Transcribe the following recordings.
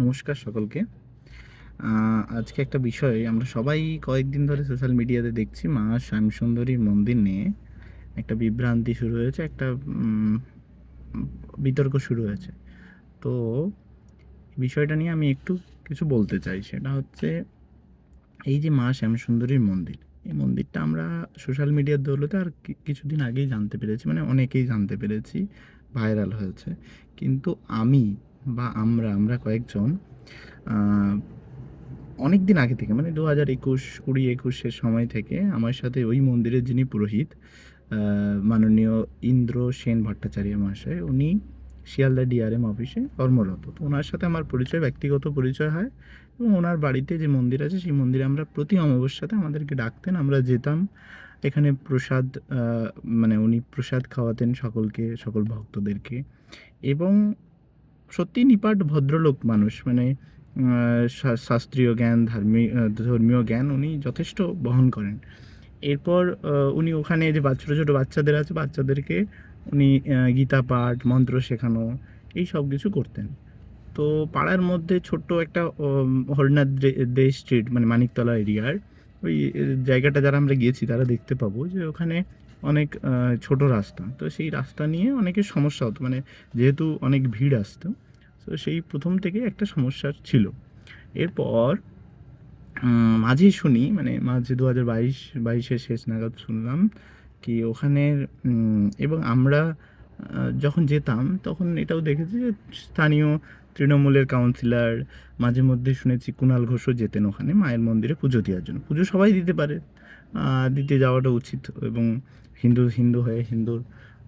নমস্কার সকলকে। আজকে একটা বিষয় আমরা সবাই কয়েকদিন ধরে সোশ্যাল মিডিয়াতে দেখছি, মা শ্যামসুন্দরীর মন্দির নিয়ে একটা বিভ্রান্তি শুরু হয়েছে, একটা বিতর্ক শুরু হয়েছে। তো বিষয়টা নিয়ে আমি একটু কিছু বলতে চাই। সেটা হচ্ছে এই যে মা শ্যামসুন্দরীর মন্দির, এই মন্দিরটা আমরা সোশ্যাল মিডিয়ার দৌলতে আর কিছুদিন আগেই জানতে পেরেছি, মানে অনেকেই জানতে পেরেছি, ভাইরাল হয়েছে। কিন্তু আমি বা আমরা কয়েকজন অনেক দিন আগে থেকে, মানে 2021 20-21-এর সময় থেকে আমার সাথে ওই মন্দিরের যিনি পুরোহিত, মাননীয় ইন্দ্র সেন ভট্টাচার্য মহাশয়, উনি শিয়ালদা ডিআরএম অফিসে কর্মরত। তো ওনার সাথে আমার পরিচয়, ব্যক্তিগত পরিচয় হয়, এবং ওনার বাড়িতে যে মন্দির আছে সেই মন্দিরে আমরা প্রতি অমাবস্যাতে আমাদেরকে ডাকতেন, আমরা যেতাম। এখানে প্রসাদ, মানে উনি প্রসাদ খাওয়াতেন সকলকে, সকল ভক্তদেরকে। এবং সত্যি নিপাট ভদ্রলোক মানুষ, মানে শাস্ত্রীয় জ্ঞান, ধর্মীয় জ্ঞান উনি যথেষ্ট বহন করেন। এরপর উনি ওখানে যে ছোটো ছোটো বাচ্চাদের আছে, বাচ্চাদেরকে উনি গীতা পাঠ, মন্ত্র শেখানো, এই সব কিছু করতেন। তো পাড়ার মধ্যে ছোট্ট একটা হরিনাথ দে স্ট্রিট, মানে মানিকতলা এরিয়ার ওই জায়গাটা যারা আমরা গিয়েছি তারা দেখতে পাবো যে ওখানে অনেক ছোট রাস্তা। তো সেই রাস্তা নিয়ে অনেকের সমস্যা হতো, মানে যেহেতু অনেক ভিড় আসতো, তো সেই প্রথম থেকে একটা সমস্যা ছিল। এরপর মাঝেই শুনি, মানে মাঝে 2022-22-এর শেষ নাগাদ শুনলাম কি ওখানের, এবং আমরা যখন যেতাম তখন এটাও দেখেছি যে স্থানীয় তৃণমূলের কাউন্সিলর, মাঝে মধ্যে শুনেছি কুণাল ঘোষও যেতেন ওখানে মায়ের মন্দিরে পুজো দেওয়ার জন্য। পুজো সবাই দিতে পারে, দিতে যাওয়াটা উচিত, এবং হিন্দু হয়ে হিন্দুর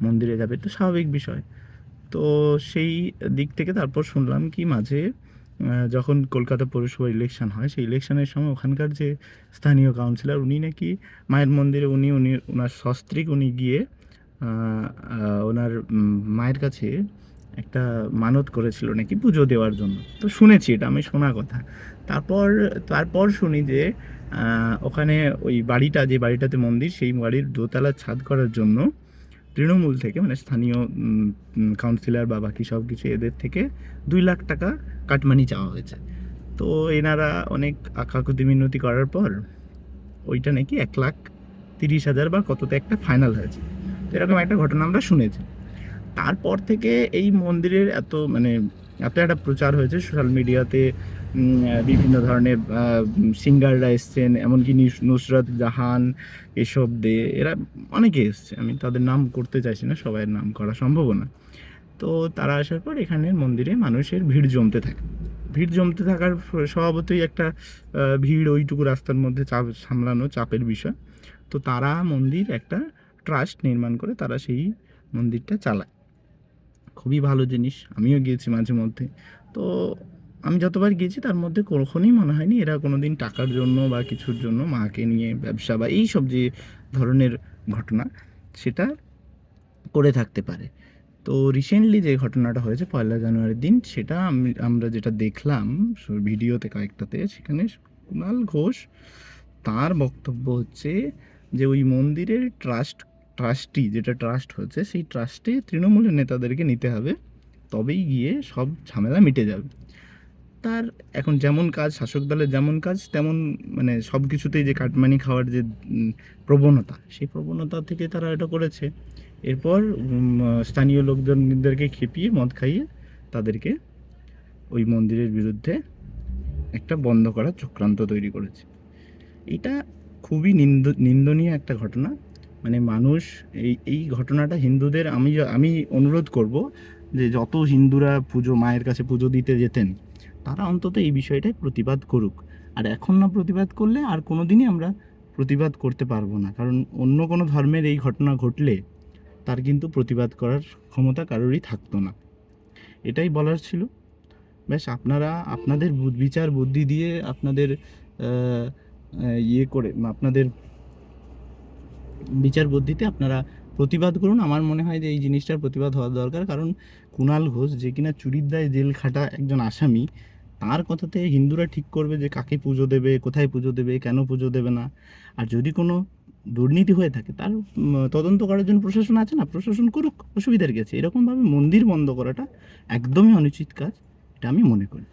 মন্দিরে যাবে তো স্বাভাবিক বিষয়। তো সেই দিক থেকে তারপর শুনলাম কি মাঝে যখন কলকাতা পৌরসভা ইলেকশন হয়, সেই ইলেকশনের সময় ওখানকার যে স্থানীয় কাউন্সিলর, উনি নাকি মায়ের মন্দিরে ওনার সস্ত্রীক উনি গিয়ে ওনার মায়ের কাছে একটা মানত করেছিল নাকি পুজো দেওয়ার জন্য। তো শুনেছি, এটা আমি শোনা কথা। তারপর তারপর শুনি যে ওখানে ওই বাড়িটা, যে বাড়িটাতে মন্দির, সেই বাড়ির দোতলা ছাদ করার জন্য তৃণমূল থেকে, মানে স্থানীয় কাউন্সিলর বা বাকি সব কিছু এদের থেকে 2 লাখ টাকা কাটমানি চাওয়া হয়েছে। তো এনারা অনেক কাকুতি মিনতি করার পর ওইটা নাকি 1,30,000 বা কততে একটা ফাইনাল হয়েছে। তো এরকম একটা ঘটনা আমরা শুনেছি। তারপর থেকে এই মন্দিরের মানে এত একটা প্রচার হয়েছে সোশ্যাল মিডিয়াতে, বিভিন্ন ধরনের সিঙ্গাররা এসছেন, এমনকি নুসরাত জাহান, এসব এরা অনেকে এসছে, আমি তাদের নাম করতে চাইছি না, সবাইয়ের নাম করা সম্ভব না। তো তারা আসার পর এখানের মন্দিরে মানুষের ভিড় জমতে থাকে। ভিড় জমতে থাকার স্বভাবতই একটা ভিড় ওইটুকু রাস্তার মধ্যে সামলানো চাপের বিষয়। তো তারা একটা ট্রাস্ট নির্মাণ করে তারা সেই মন্দিরটা চালায়। খুবই ভালো জিনিস, আমিও গিয়েছি মাঝে মধ্যে। তো আমি যতবার গিয়েছি তার মধ্যে কখনোই মনে হয়নি এরা কোনো দিন টাকার জন্য বা কিছুর জন্য মাকে নিয়ে ব্যবসা বা এই সব যে ধরনের ঘটনা, সেটা করে থাকতে পারে। তো রিসেন্টলি যে ঘটনাটা হয়েছে 1লা জানুয়ারির দিন, সেটা আমরা যেটা দেখলাম ভিডিওতে কয়েকটাতে, সেখানে কুণাল ঘোষ, তার বক্তব্য হচ্ছে যে ওই মন্দিরের ট্রাস্টি, যেটা ট্রাস্ট হচ্ছে, সেই ট্রাস্টে তৃণমূলের নেতাদেরকে নিতে হবে, তবেই গিয়ে সব ঝামেলা মিটে যাবে। তার এখন যেমন কাজ, শাসক দলের যেমন কাজ তেমন, মানে সব কিছুতেই যে কাটমানি খাওয়ার যে প্রবণতা, সেই প্রবণতা থেকে তারা এটা করেছে। এরপর স্থানীয় লোকজনদেরকে খেপিয়ে, মদ খাইয়ে তাদেরকে ওই মন্দিরের বিরুদ্ধে একটা বন্ধ করার চক্রান্ত তৈরি করেছে। এটা খুবই নিন্দনীয় একটা ঘটনা। মানে মানুষ, এই ঘটনাটা হিন্দুদের, আমি অনুরোধ করব যে যত হিন্দুরা মায়ের কাছে পুজো দিতে যেতেন, তারা অন্তত এই বিষয়টায় প্রতিবাদ করুক। আর এখন না প্রতিবাদ করলে আর কোনো দিনই আমরা প্রতিবাদ করতে পারবো না, কারণ অন্য কোনো ধর্মের এই ঘটনা ঘটলে তার কিন্তু প্রতিবাদ করার ক্ষমতা কারোরই থাকতো না। এটাই বলার ছিল। ব্যাস, আপনারা আপনাদের বিচার বুদ্ধি দিয়ে, আপনাদের ইয়ে করে, আপনাদের বিচার বুদ্ধিতে আপনারা প্রতিবাদ করুন। আমার মনে হয় যে এই জিনিসটার প্রতিবাদ হওয়া দরকার, কারণ কুণাল ঘোষ, যে কিনা চুরির দায়ে জেল খাটা একজন আসামি, তার কথাতে হিন্দুরা ঠিক করবে যে কাকে পুজো দেবে, কোথায় পুজো দেবে, কেন পুজো দেবে না। আর যদি কোনো দুর্নীতি হয়ে থাকে, তার তদন্ত করার জন্য প্রশাসন আছে না, প্রশাসন করুক, অসুবিধার গেছে। এরকমভাবে মন্দির বন্ধ করাটা একদমই অনুচিত কাজ, এটা আমি মনে করি।